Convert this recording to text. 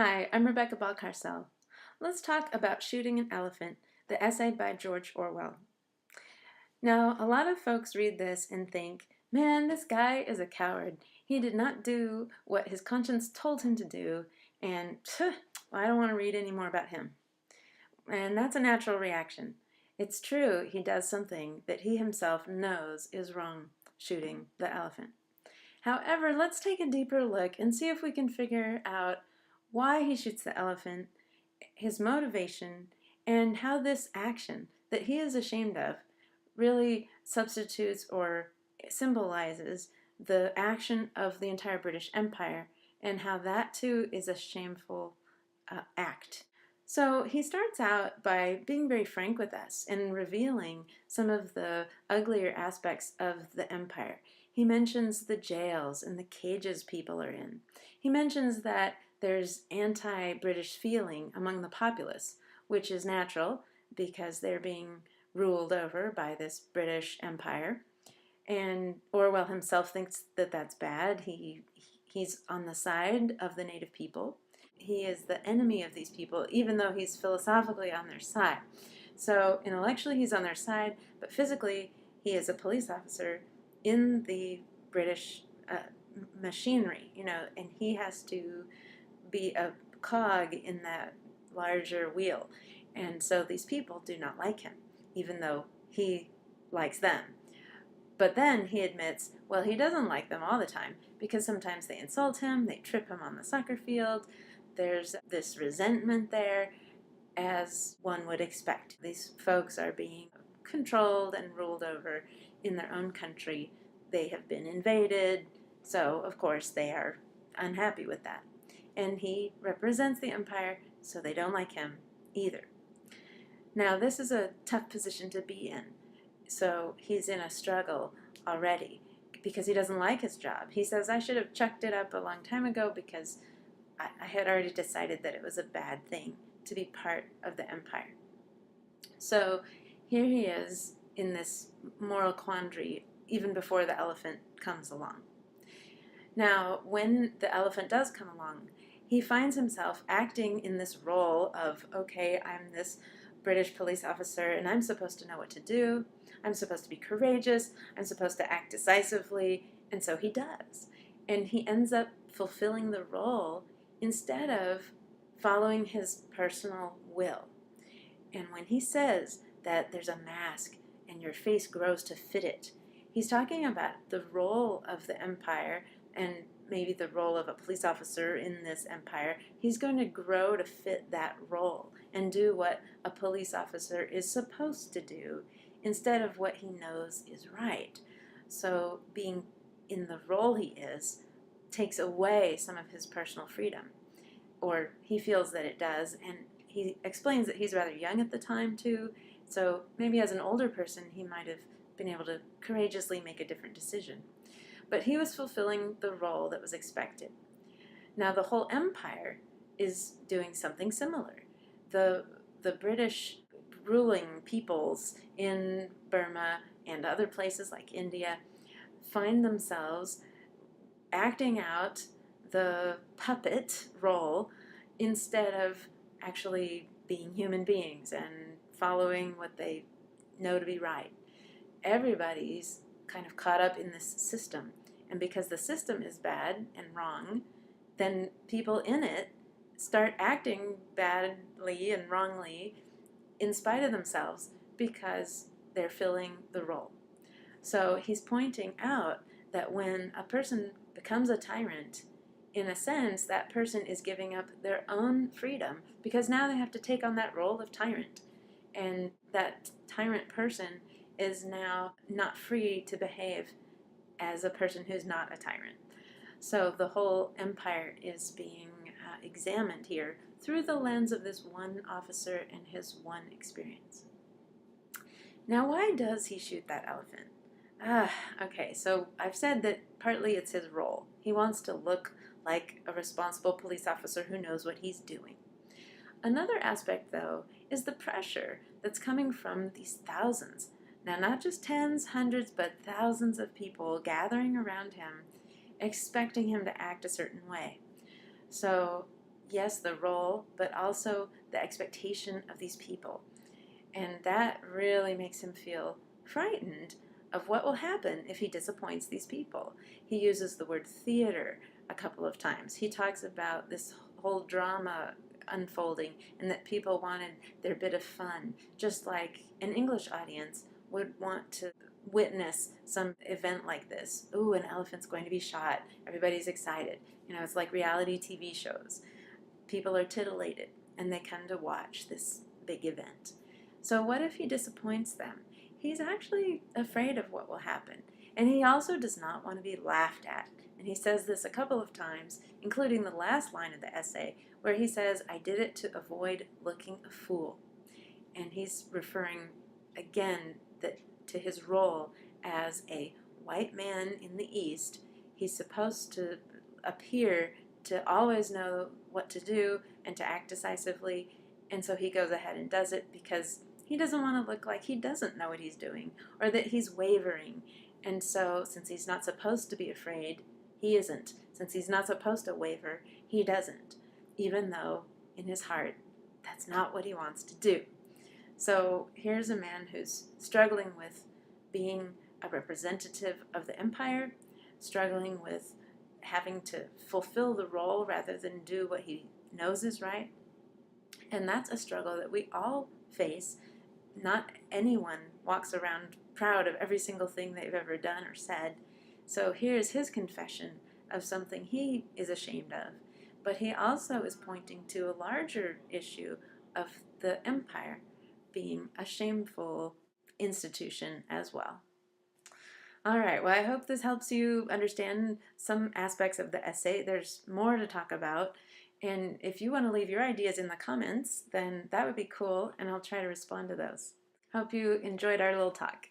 Hi, I'm Rebecca Balcarcel. Let's talk about Shooting an Elephant, the essay by George Orwell. Now, a lot of folks read this and think, man, this guy is a coward. He did not do what his conscience told him to do, and I don't want to read any more about him. And that's a natural reaction. It's true, he does something that he himself knows is wrong, shooting the elephant. However, let's take a deeper look and see if we can figure out why he shoots the elephant, his motivation, and how this action that he is ashamed of really substitutes or symbolizes the action of the entire British Empire, and how that too is a shameful act. So he starts out by being very frank with us and revealing some of the uglier aspects of the empire. He mentions the jails and the cages people are in. He mentions that there's anti-British feeling among the populace, which is natural because they're being ruled over by this British Empire. And Orwell himself thinks that that's bad. He's on the side of the native people. He is the enemy of these people, even though he's philosophically on their side. So intellectually he's on their side, but physically he is a police officer in the British machinery, and he has to be a cog in that larger wheel. And so these people do not like him, even though he likes them. But then he admits, well, he doesn't like them all the time because sometimes they insult him, they trip him on the soccer field. There's this resentment there, as one would expect. These folks are being controlled and ruled over in their own country. They have been invaded, so of course they are unhappy with that. And he represents the empire, so they don't like him either. Now, this is a tough position to be in. So he's in a struggle already because he doesn't like his job. He says, I should have chucked it up a long time ago because I had already decided that it was a bad thing to be part of the empire. So here he is in this moral quandary even before the elephant comes along. Now, when the elephant does come along, he finds himself acting in this role of, okay, I'm this British police officer and I'm supposed to know what to do. I'm supposed to be courageous. I'm supposed to act decisively. And so he does. And he ends up fulfilling the role instead of following his personal will. And when he says that there's a mask and your face grows to fit it, he's talking about the role of the empire and maybe the role of a police officer in this empire. He's going to grow to fit that role and do what a police officer is supposed to do instead of what he knows is right. So being in the role he is takes away some of his personal freedom, or he feels that it does, and he explains that he's rather young at the time too, so maybe as an older person he might have been able to courageously make a different decision. But he was fulfilling the role that was expected. Now the whole empire is doing something similar. The British ruling peoples in Burma and other places like India find themselves acting out the puppet role instead of actually being human beings and following what they know to be right. Everybody's kind of caught up in this system, and because the system is bad and wrong, then people in it start acting badly and wrongly in spite of themselves because they're filling the role. So he's pointing out that when a person becomes a tyrant, in a sense, that person is giving up their own freedom because now they have to take on that role of tyrant. And that tyrant person is now not free to behave as a person who's not a tyrant. So the whole empire is being examined here through the lens of this one officer and his one experience. Now, why does he shoot that elephant? Okay, so I've said that partly it's his role. He wants to look like a responsible police officer who knows what he's doing. Another aspect, though, is the pressure that's coming from these thousands. Now, not just tens, hundreds, but thousands of people gathering around him, expecting him to act a certain way. So yes, the role, but also the expectation of these people. And that really makes him feel frightened of what will happen if he disappoints these people. He uses the word theater a couple of times. He talks about this whole drama unfolding and that people wanted their bit of fun, just like an English audience would want to witness some event like this. Ooh, an elephant's going to be shot. Everybody's excited. You know, it's like reality TV shows. People are titillated and they come to watch this big event. So what if he disappoints them? He's actually afraid of what will happen. And he also does not want to be laughed at. And he says this a couple of times, including the last line of the essay, where he says, "I did it to avoid looking a fool." And he's referring again to his role as a white man in the East. He's supposed to appear to always know what to do and to act decisively, and so he goes ahead and does it because he doesn't want to look like he doesn't know what he's doing or that he's wavering. And so, since he's not supposed to be afraid, he isn't. Since he's not supposed to waver, he doesn't, even though in his heart that's not what he wants to do. So here's a man who's struggling with being a representative of the empire, struggling with having to fulfill the role rather than do what he knows is right. And that's a struggle that we all face. Not anyone walks around proud of every single thing they've ever done or said. So here's his confession of something he is ashamed of. But he also is pointing to a larger issue of the empire being a shameful institution as well. All right, well, I hope this helps you understand some aspects of the essay. There's more to talk about. And if you want to leave your ideas in the comments, then that would be cool, and I'll try to respond to those. Hope you enjoyed our little talk.